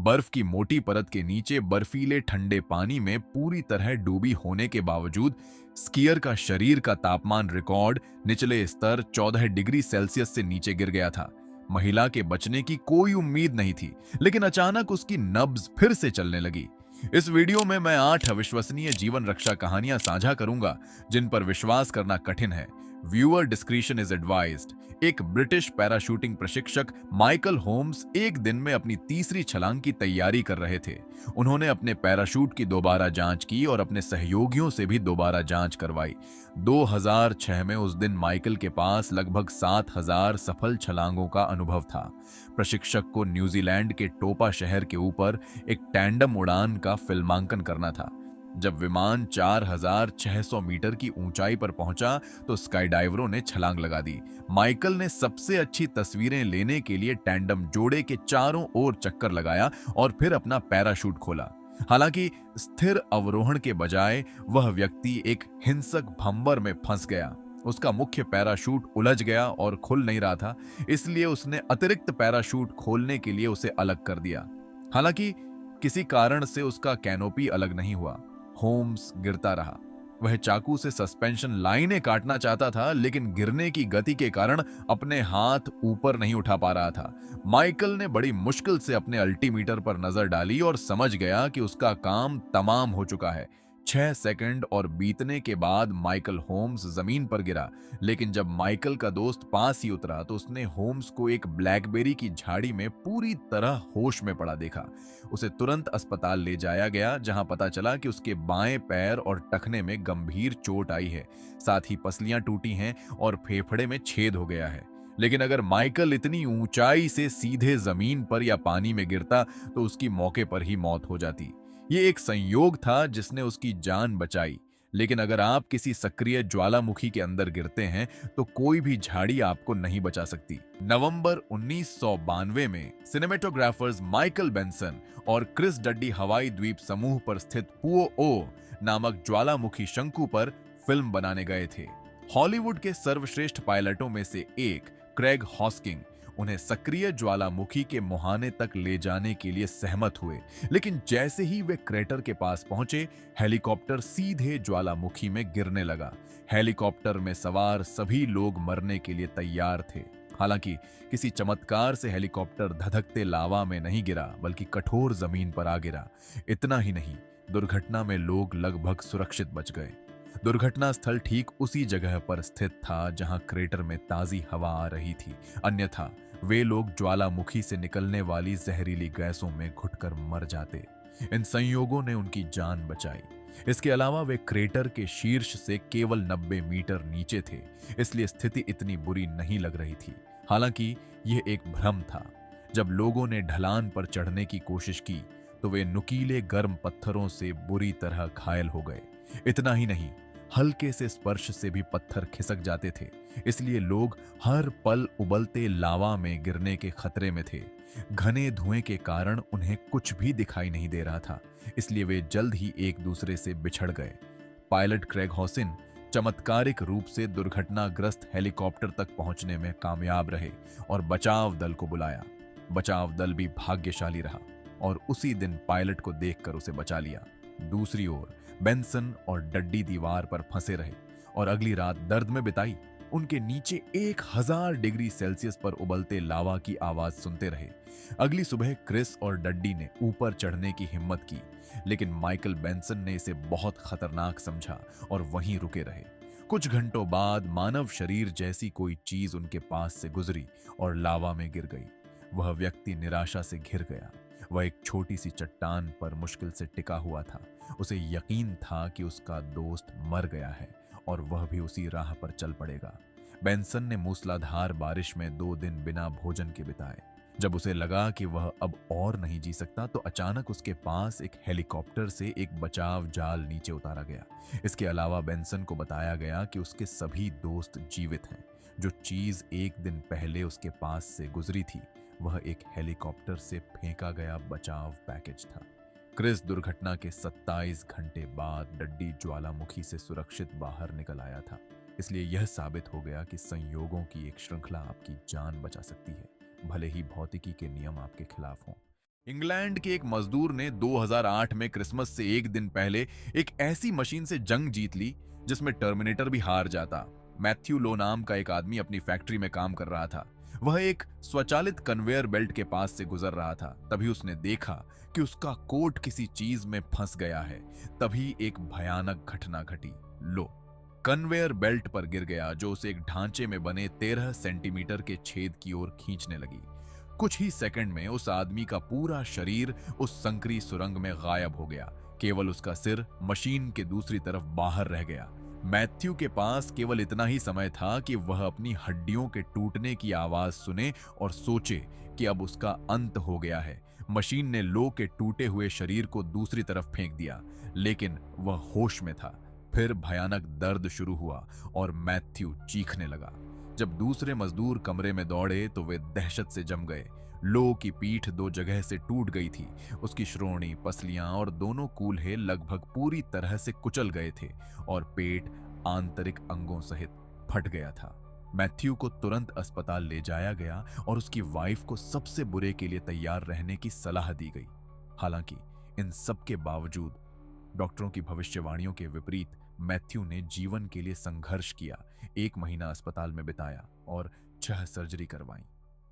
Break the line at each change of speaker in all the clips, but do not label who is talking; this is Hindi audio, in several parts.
बर्फ की मोटी परत के नीचे बर्फीले ठंडे पानी में पूरी तरह डूबी होने के बावजूद स्कीयर का शरीर का तापमान रिकॉर्ड निचले स्तर 14 डिग्री सेल्सियस से नीचे गिर गया था। महिला के बचने की कोई उम्मीद नहीं थी, लेकिन अचानक उसकी नब्ज फिर से चलने लगी। इस वीडियो में मैं 8 अविश्वसनीय जीवन रक्षा कहानियां साझा करूंगा जिन पर विश्वास करना कठिन है। Viewer discretion is advised. एक ब्रिटिश पैराशूटिंग प्रशिक्षक माइकल होम्स एक दिन में अपनी तीसरी छलांग की तैयारी कर रहे थे। उन्होंने अपने पैराशूट की दोबारा जांच की और अपने सहयोगियों से भी दोबारा जांच करवाई। 2006 में उस दिन माइकल के पास लगभग 7000 सफल छलांगों का अनुभव था। प्रशिक्षक को न्यूजीलैंड के टोपा शहर के ऊपर एक टैंडम उड़ान का फिल्मांकन करना था। जब विमान 4600 मीटर की ऊंचाई पर पहुंचा तो स्काईडाइवरों ने छलांग लगा दी। माइकल ने सबसे अच्छी तस्वीरें लेने के लिए टैंडम जोड़े के चारों ओर चक्कर लगाया और फिर अपना पैराशूट खोला। हालांकि स्थिर अवरोहण के बजाय वह व्यक्ति एक हिंसक भंवर में फंस गया। उसका मुख्य पैराशूट उलझ गया और खुल नहीं रहा था, इसलिए उसने अतिरिक्त पैराशूट खोलने के लिए उसे अलग कर दिया। हालांकि किसी कारण से उसका कैनोपी अलग नहीं हुआ। होम्स गिरता रहा। वह चाकू से सस्पेंशन लाइनें काटना चाहता था, लेकिन गिरने की गति के कारण अपने हाथ ऊपर नहीं उठा पा रहा था। माइकल ने बड़ी मुश्किल से अपने अल्टीमीटर पर नजर डाली और समझ गया कि उसका काम तमाम हो चुका है। 6 सेकंड और बीतने के बाद माइकल होम्स जमीन पर गिरा, लेकिन जब माइकल का दोस्त पास ही उतरा तो उसने होम्स को एक ब्लैकबेरी की झाड़ी में पूरी तरह होश में पड़ा देखा। उसे तुरंत अस्पताल ले जाया गया, जहां पता चला कि उसके बाएं पैर और टखने में गंभीर चोट आई है। साथ ही पसलियां टूटी हैं और फेफड़े में छेद हो गया है। लेकिन अगर माइकल इतनी ऊंचाई से सीधे जमीन पर या पानी में गिरता तो उसकी मौके पर ही मौत हो जाती। ये एक संयोग था जिसने उसकी जान बचाई। लेकिन अगर आप किसी सक्रिय ज्वालामुखी के अंदर गिरते हैं तो कोई भी झाड़ी आपको नहीं बचा सकती। नवंबर 1992 में सिनेमेटोग्राफर्स माइकल बेंसन और क्रिस डड्डी हवाई द्वीप समूह पर स्थित पुओ ओ नामक ज्वालामुखी शंकु पर फिल्म बनाने गए थे। हॉलीवुड के सर्वश्रेष्ठ पायलटों में से एक क्रेग हॉस्किंग उन्हें सक्रिय ज्वालामुखी के मुहाने तक ले जाने के लिए सहमत हुए, लेकिन जैसे ही वे क्रेटर के पास पहुंचे, हेलीकॉप्टर सीधे ज्वालामुखी में गिरने लगा। हेलीकॉप्टर में सवार सभी लोग मरने के लिए तैयार थे। हालांकि किसी चमत्कार से हेलीकॉप्टर धधकते लावा में नहीं गिरा, बल्कि कठोर जमीन पर आ गिरा। इतना ही नहीं, दुर्घटना में लोग लगभग सुरक्षित बच गए। दुर्घटना स्थल ठीक उसी जगह पर स्थित था जहां क्रेटर में ताजी हवा आ रही थी, अन्यथा वे लोग ज्वालामुखी से निकलने वाली जहरीली गैसों में घुटकर मर जाते। इन संयोगों ने उनकी जान बचाई। इसके अलावा वे क्रेटर के शीर्ष से केवल 90 मीटर नीचे थे, इसलिए स्थिति इतनी बुरी नहीं लग रही थी। हालांकि यह एक भ्रम था। जब लोगों ने ढलान पर चढ़ने की कोशिश की तो वे नुकीले गर्म पत्थरों से बुरी तरह घायल हो गए। इतना ही नहीं, हल्के से स्पर्श से भी पत्थर खिसक जाते थे, इसलिए लोग हर पल उबलते लावा में गिरने के खतरे में थे। घने धुएं के कारण उन्हें कुछ भी दिखाई नहीं दे रहा था, इसलिए वे जल्द ही एक दूसरे से बिछड़ गए। पायलट क्रेग हॉसिन चमत्कारिक रूप से दुर्घटनाग्रस्त हेलीकॉप्टर तक पहुंचने में कामयाब रहे और बचाव दल को बुलाया। बचाव दल भी भाग्यशाली रहा और उसी दिन पायलट को देखकर उसे बचा लिया। दूसरी ओर बेंसन और डड्डी दीवार पर फंसे रहे और अगली रात दर्द में बिताई। उनके नीचे 1000 डिग्री सेल्सियस पर उबलते लावा की आवाज सुनते रहे। अगली सुबह क्रिस और डड्डी ने ऊपर चढ़ने की हिम्मत की, लेकिन माइकल बेंसन ने इसे बहुत खतरनाक समझा और वहीं रुके रहे। कुछ घंटों बाद मानव शरीर जैसी कोई चीज उनके पास से गुजरी और लावा में गिर गई। वह व्यक्ति निराशा से घिर गया। वह एक छोटी सी चट्टान पर मुश्किल से टिका हुआ था। उसे यकीन था कि उसका दोस्त मर गया है और वह भी उसी राह पर चल पड़ेगा। बेंसन ने मूसलाधार बारिश में 2 दिन बिना भोजन के बिताए। जब उसे लगा कि वह अब और नहीं जी सकता तो अचानक उसके पास एक हेलीकॉप्टर से एक बचाव जाल नीचे उतारा गया। इसके अलावा बेंसन को बताया गया कि उसके सभी दोस्त जीवित हैं। जो चीज एक दिन पहले उसके पास से गुजरी थी वह एक हेलीकॉप्टर से फेंका गया बचाव पैकेज था। क्रिस दुर्घटना के 27 घंटे बाद डड्डी ज्वालामुखी से सुरक्षित बाहर निकल आया था। इसलिए यह साबित हो गया कि संयोगों की एक श्रृंखला आपकी जान बचा सकती है, भले ही भौतिकी के नियम आपके खिलाफ हों। इंग्लैंड के एक मजदूर ने 2008 में क्रिसमस से एक दिन पहले एक ऐसी मशीन से जंग जीत ली जिसमें टर्मिनेटर भी हार जाता। मैथ्यू लो नाम का एक आदमी अपनी फैक्ट्री में काम कर रहा था। वह एक स्वचालित कन्वेयर बेल्ट के पास से गुजर रहा था। तभी उसने देखा कि उसका कोट किसी चीज में फंस गया है। तभी एक भयानक घटना घटी। लो कन्वेयर बेल्ट पर गिर गया, जो उसे एक ढांचे में बने 13 सेंटीमीटर के छेद की ओर खींचने लगी। कुछ ही सेकंड में उस आदमी का पूरा शरीर उस संकरी सुरंग में गायब हो गया। केवल उसका सिर मशीन के दूसरी तरफ बाहर रह गया। मैथ्यू के पास केवल इतना ही समय था कि वह अपनी हड्डियों के टूटने की आवाज सुने और सोचे कि अब उसका अंत हो गया है। मशीन ने लो के टूटे हुए शरीर को दूसरी तरफ फेंक दिया, लेकिन वह होश में था। फिर भयानक दर्द शुरू हुआ और मैथ्यू चीखने लगा। जब दूसरे मजदूर कमरे में दौड़े तो वे दहशत से जम गए। लो की पीठ दो जगह से टूट गई थी। उसकी श्रोणी, पसलियां और दोनों कूल्हे लगभग पूरी तरह से कुचल गए थे और पेट आंतरिक अंगों सहित फट गया था। मैथ्यू को तुरंत अस्पताल ले जाया गया और उसकी वाइफ को सबसे बुरे के लिए तैयार रहने की सलाह दी गई। हालांकि इन सब के बावजूद डॉक्टरों की भविष्यवाणियों के विपरीत मैथ्यू ने जीवन के लिए संघर्ष किया। 1 महीना अस्पताल में बिताया और 6 सर्जरी करवाई।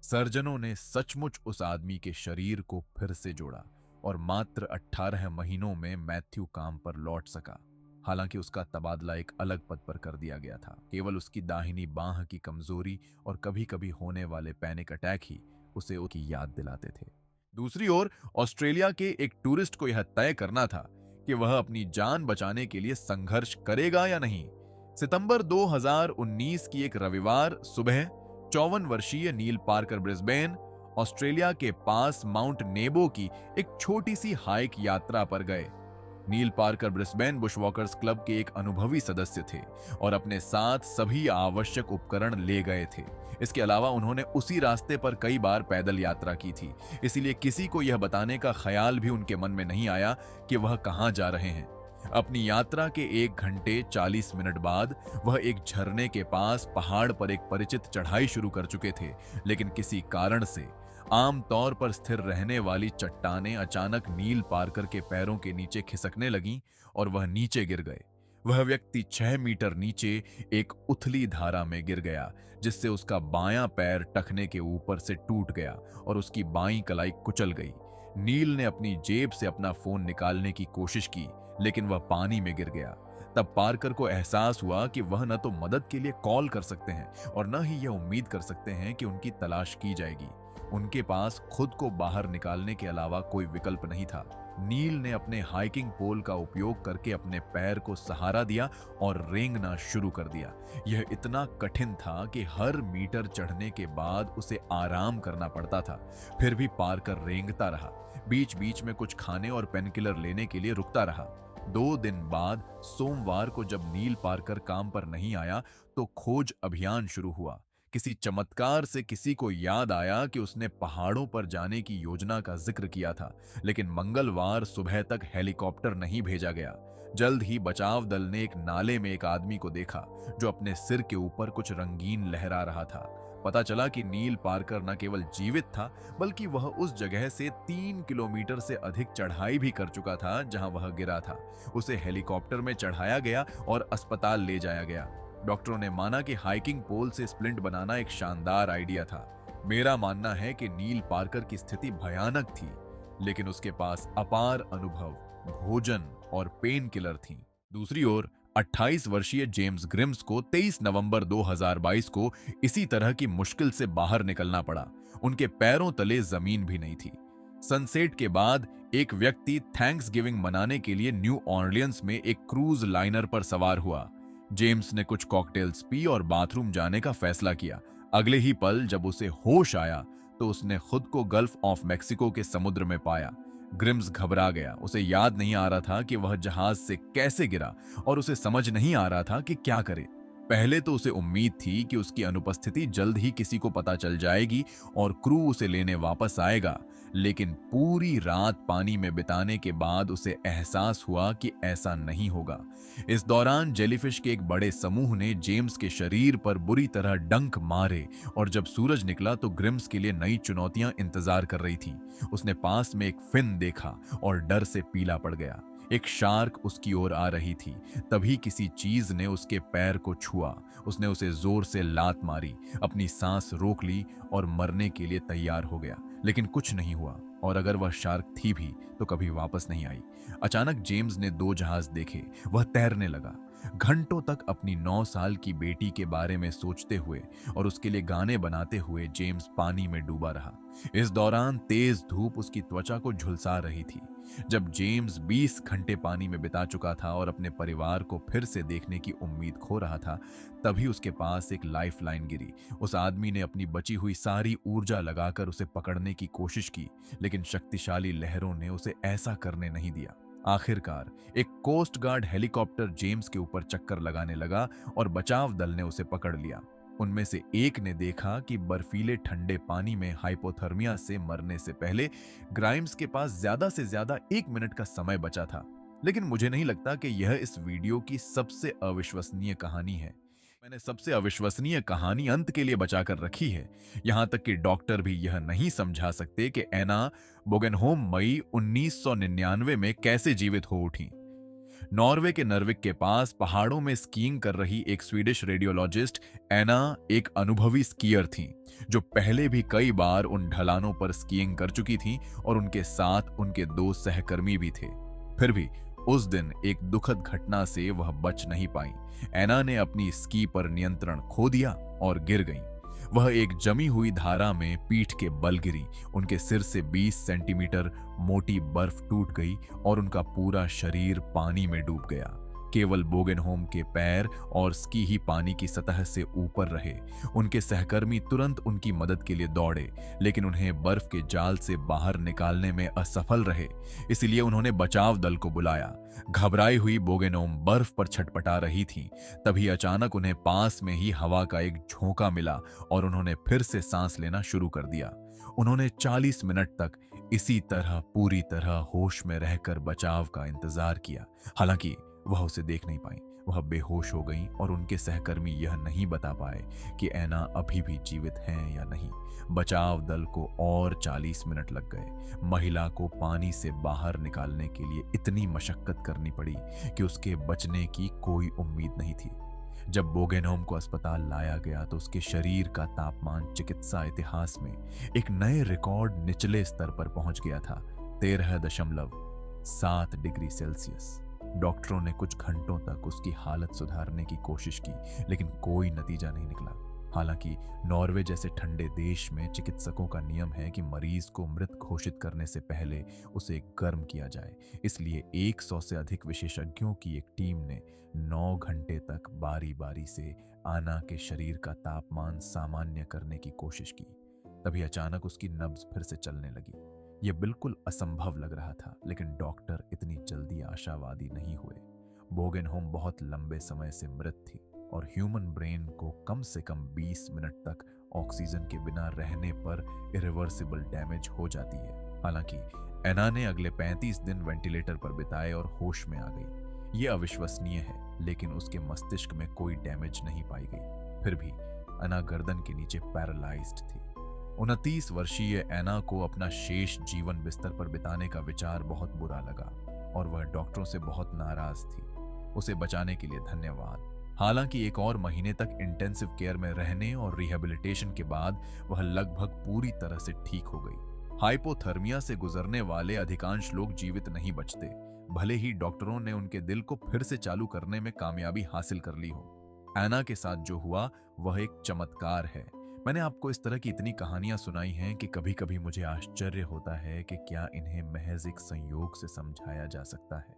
सर्जनों ने सचमुच उस आदमी के शरीर को फिर से जोड़ा और मात्र 18 महीनों में मैथ्यू काम पर लौट सका। हालांकि उसका तबादला एक अलग पद पर कर दिया गया था। केवल उसकी दाहिनी बांह की कमजोरी और कभी-कभी होने वाले पैनिक अटैक ही उसे उसकी याद दिलाते थे। दूसरी ओर ऑस्ट्रेलिया के एक टूरिस्ट को यह तय करना था कि वह अपनी जान बचाने के लिए संघर्ष करेगा या नहीं। सितंबर 2019 की एक रविवार सुबह 54 वर्षीय नील पार्कर ब्रिस्बेन, ऑस्ट्रेलिया के पास माउंट नेबो की एक छोटी सी हाइक यात्रा पर गए। नील पार्कर ब्रिस्बेन बुशवॉकर्स क्लब के एक अनुभवी सदस्य थे और अपने साथ सभी आवश्यक उपकरण ले गए थे। इसके अलावा उन्होंने उसी रास्ते पर कई बार पैदल यात्रा की थी, इसलिए किसी को यह बताने का ख्याल भी उनके मन में नहीं आया कि वह कहां जा रहे हैं। अपनी यात्रा के 1 घंटे 40 मिनट बाद वह एक झरने के पास पहाड़ पर एक परिचित चढ़ाई शुरू कर चुके थे, लेकिन किसी कारण से आम तौर पर स्थिर रहने वाली चट्टानें अचानक नील पार्कर के पैरों के नीचे खिसकने लगीं और वह नीचे गिर गए। वह व्यक्ति 6 मीटर नीचे एक उथली धारा में गिर गया, जिससे उसका बायां पैर टखने के ऊपर से टूट गया और उसकी बाईं कलाई कुचल गई। नील ने अपनी जेब से अपना फोन निकालने की कोशिश की, लेकिन वह पानी में गिर गया। तब पार्कर को एहसास हुआ कि वह न तो मदद के लिए कॉल कर सकते हैं और न ही यह उम्मीद कर सकते हैं कि उनकी तलाश की जाएगी। उनके पास खुद को बाहर निकालने के अलावा कोई विकल्प नहीं था। नील ने अपने हाइकिंग पोल का उपयोग करके अपने पैर को सहारा दिया और रेंगना शुरू कर दिया। यह इतना कठिन था कि हर मीटर चढ़ने के बाद उसे आराम करना पड़ता था। फिर भी पार्कर रेंगता रहा, बीच बीच में कुछ खाने और पेनकिलर लेने के लिए रुकता रहा। 2 दिन बाद सोमवार को जब नील पार्कर काम पर नहीं आया तो खोज अभियान शुरू हुआ। किसी चमत्कार से किसी को याद आया कि उसने पहाड़ों पर जाने की योजना का जिक्र किया था, लेकिन मंगलवार सुबह तक हेलीकॉप्टर नहीं भेजा गया। जल्द ही बचाव दल ने एक नाले में एक आदमी को देखा जो अपने सिर के ऊपर कुछ रंगीन लहरा रहा था। पता चला कि नील पार्कर न केवल जीवित था, बल्कि वह उस जगह से 3 किलोमीटर से अधिक चढ़ाई भी कर चुका था जहां वह गिरा था। उसे हेलीकॉप्टर में चढ़ाया गया और अस्पताल ले जाया गया। डॉक्टरों ने माना कि हाइकिंग पोल से स्प्लिंट बनाना एक शानदार आइडिया था। मेरा मानना है कि नील पार्कर की स्थिति भयानक थी, लेकिन उसके पास अपार अनुभव, भोजन और पेन किलर थी। दूसरी ओर 28 वर्षीय जेम्स ग्रिम्स को 23 नवंबर 2022 को इसी तरह की मुश्किल से बाहर निकलना पड़ा। उनके पैरों तले जमीन भी नहीं थी। सनसेट के बाद एक व्यक्ति थैंक्स गिविंग मनाने के लिए न्यू ऑर्लियंस में एक क्रूज लाइनर पर सवार हुआ। जेम्स ने कुछ कॉकटेल्स पी और बाथरूम जाने का फैसला किया। अगले ही पल जब उसे होश आया तो उसने खुद को गल्फ ऑफ मेक्सिको के समुद्र में पाया। ग्रिम्स घबरा गया। उसे याद नहीं आ रहा था कि वह जहाज से कैसे गिरा और उसे समझ नहीं आ रहा था कि क्या करे। पहले तो उसे उम्मीद थी कि उसकी अनुपस्थिति जल्द ही किसी को पता चल जाएगी और क्रू उसे लेने वापस आएगा, लेकिन पूरी रात पानी में बिताने के बाद उसे एहसास हुआ कि ऐसा नहीं होगा। इस दौरान जेलीफिश के एक बड़े समूह ने जेम्स के शरीर पर बुरी तरह डंक मारे और जब सूरज निकला तो ग्रिम्स के लिए नई चुनौतियां इंतजार कर रही थीं। उसने पास में एक फिन देखा और डर से पीला पड़ गया। एक शार्क उसकी ओर आ रही थी। तभी किसी चीज ने उसके पैर को छुआ। उसने उसे जोर से लात मारी, अपनी सांस रोक ली और मरने के लिए तैयार हो गया, लेकिन कुछ नहीं हुआ और अगर वह शार्क थी भी तो कभी वापस नहीं आई। अचानक जेम्स ने 2 जहाज देखे। वह तैरने लगा। घंटों तक अपनी 9 साल की बेटी के बारे में सोचते हुए और उसके लिए गाने बनाते हुए जेम्स पानी में डूबा रहा। इस दौरान तेज धूप उसकी त्वचा को झुलसा रही थी। जब जेम्स 20 घंटे पानी में बिता चुका था और अपने परिवार को फिर से देखने की उम्मीद खो रहा था, तभी उसके पास एक लाइफलाइन गिरी। उस आदमी ने अपनी बची हुई सारी ऊर्जा लगाकर उसे पकड़ने की कोशिश की, लेकिन शक्तिशाली लहरों ने उसे ऐसा करने नहीं दिया। आखिरकार एक कोस्ट गार्ड हेलीकॉप्टर जेम्स के ऊपर चक्कर लगाने लगा और बचाव दल ने उसे पकड़ लिया। उनमें से एक ने देखा कि बर्फीले ठंडे पानी में हाइपोथर्मिया से मरने से पहले ग्राइम्स के पास ज्यादा से ज्यादा 1 मिनट का समय बचा था। लेकिन मुझे नहीं लगता कि यह इस वीडियो की सबसे अविश्वसनीय कहानी है। मैंने सबसे अविश्वसनीय कहानी अंत के लिए बचाकर रखी है। यहां तक कि डॉक्टर भी यह नहीं समझा सकते कि एना बोगेनहोम मई 1999 में कैसे जीवित हो उठी। नॉर्वे के नर्विक के पास पहाड़ों में स्कीइंग कर रही एक स्वीडिश रेडियोलॉजिस्ट एना एक अनुभवी स्कीयर थी, जो पहले भी कई बार उन ढलानों पर स्कीइंग कर चुकी थी और उनके साथ उनके 2 सहकर्मी भी थे। फिर भी उस दिन एक दुखद घटना से वह बच नहीं पाई। एना ने अपनी स्की पर नियंत्रण खो दिया और गिर गई। वह एक जमी हुई धारा में पीठ के बल गिरी। उनके सिर से 20 सेंटीमीटर मोटी बर्फ टूट गई और उनका पूरा शरीर पानी में डूब गया। केवल बोगेनहोम के पैर और स्की ही पानी की सतह से ऊपर रहे। उनके सहकर्मी तुरंत उनकी मदद के लिए दौड़े, लेकिन उन्हें बर्फ के जाल से बाहर निकालने में असफल रहे। इसलिए उन्होंने बचाव दल को बुलाया। घबराई हुई बोगेनहोम बर्फ पर छटपटा रही थी। तभी अचानक उन्हें पास में ही हवा का एक झोंका मिला और उन्होंने फिर से सांस लेना शुरू कर दिया। उन्होंने 40 मिनट तक इसी तरह पूरी तरह होश में रहकर बचाव का इंतजार किया। हालांकि वह उसे देख नहीं पाई। वह बेहोश हो गई और उनके सहकर्मी यह नहीं बता पाए कि एना अभी भी जीवित हैं या नहीं। बचाव दल को और 40 मिनट लग गए। महिला को पानी से बाहर निकालने के लिए इतनी मशक्कत करनी पड़ी कि उसके बचने की कोई उम्मीद नहीं थी। जब बोगेनहोम को अस्पताल लाया गया तो उसके शरीर का तापमान चिकित्सा इतिहास में एक नए रिकॉर्ड निचले स्तर पर पहुंच गया था, 13.7 डिग्री सेल्सियस। डॉक्टरों ने कुछ घंटों तक उसकी हालत सुधारने की कोशिश की, लेकिन कोई नतीजा नहीं निकला। हालांकि नॉर्वे जैसे ठंडे देश में चिकित्सकों का नियम है कि मरीज को मृत घोषित करने से पहले उसे गर्म किया जाए। इसलिए 100 से अधिक विशेषज्ञों की एक टीम ने 9 घंटे तक बारी बारी से आना के शरीर का तापमान सामान्य करने की कोशिश की। तभी अचानक उसकी नब्ज फिर से चलने लगी। यह बिल्कुल असंभव लग रहा था, लेकिन डॉक्टर इतनी जल्दी आशावादी नहीं हुए। बोगेनहोम बहुत लंबे समय से मृत थी और ह्यूमन ब्रेन को कम से कम 20 मिनट तक ऑक्सीजन के बिना रहने पर इरिवर्सिबल डैमेज हो जाती है। हालांकि एना ने अगले 35 दिन वेंटिलेटर पर बिताए और होश में आ गई। यह अविश्वसनीय है, लेकिन उसके मस्तिष्क में कोई डैमेज नहीं पाई गई। फिर भी एना गर्दन के नीचे पैरालाइज्ड थी। 29 वर्षीय एना को अपना शेष जीवन बिस्तर पर बिताने का विचार बहुत बुरा लगा और वह डॉक्टरों से बहुत नाराज थी। उसे बचाने के लिए धन्यवाद। हालांकि 1 और महीने तक इंटेंसिव केयर में रहने और रिहेबिलिटेशन के बाद वह लगभग पूरी तरह से ठीक हो गई। हाइपोथर्मिया से गुजरने वाले अधिकांश लोग जीवित नहीं बचते, भले ही डॉक्टरों ने उनके दिल को फिर से चालू करने में कामयाबी हासिल कर ली हो। एना के साथ जो हुआ वह एक चमत्कार है। मैंने आपको इस तरह की इतनी कहानियां सुनाई हैं कि कभी कभी मुझे आश्चर्य होता है कि क्या इन्हें महज एक संयोग से समझाया जा सकता है।